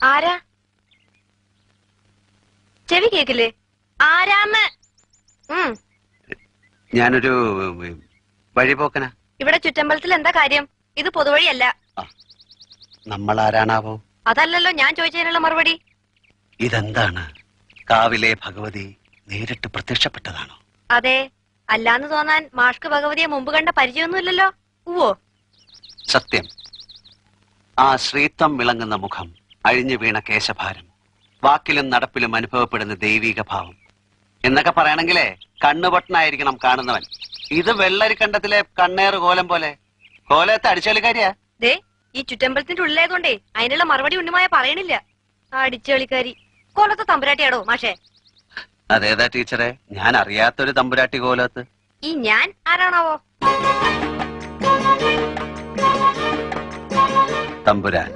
ആരാ? ചെവി കേക്കില്ലേ? ആരാന്ന്? ഞാനൊരു വഴിപോക്കനാ. ഇവിടെ ചുറ്റമ്പലത്തിൽ എന്താ കാര്യം? ഇത് പൊതുവഴിയല്ല. നമ്മൾ ആരാണാവോ? അതല്ലല്ലോ ഞാൻ ചോദിച്ചതിനുള്ള മറുപടി. ഇതെന്താണ്? കാവിലെ ഭഗവതി നേരിട്ട് പ്രത്യക്ഷപ്പെട്ടതാണോ? അതെ. അല്ലാന്ന് തോന്നാൻ മാഷ്ക്ക് ഭഗവതിയെ മുമ്പ് കണ്ട പരിചയമൊന്നുമില്ലല്ലോ. ഉവ്വോ? സത്യം. ആ ശ്രീത്വം വിളങ്ങുന്ന മുഖം, അഴിഞ്ഞു വീണ കേശഭാരം, വാക്കിലും നടപ്പിലും അനുഭവപ്പെടുന്ന ദൈവിക ഭാവം എന്നൊക്കെ പറയണെങ്കിലേ കണ്ണുപൊട്ടനായിരിക്കണം കാണുന്നവൻ. ഇത് വെള്ളരിക്കണ്ടത്തിലെ കണ്ണേറ് കോലം പോലെ. കോലത്തെ അടിച്ചളിക്കാരിയാ. ദേ, ഈ ചുറ്റമ്പലത്തിന്റെ ഉള്ളിലായതുകൊണ്ടേ അതിനുള്ള മറുപടി ഉണ്ണിമായ പറയണില്ല. അടിച്ചളിക്കാരി. കോലത്തെ തമ്പുരാട്ടിയാടോ മാഷേ? അതേതാ ടീച്ചറെ? ഞാൻ അറിയാത്തൊരു തമ്പുരാട്ടി കോലത്ത്. ഈ ഞാൻ ആരാണാവോ? തമ്പുരാൻ.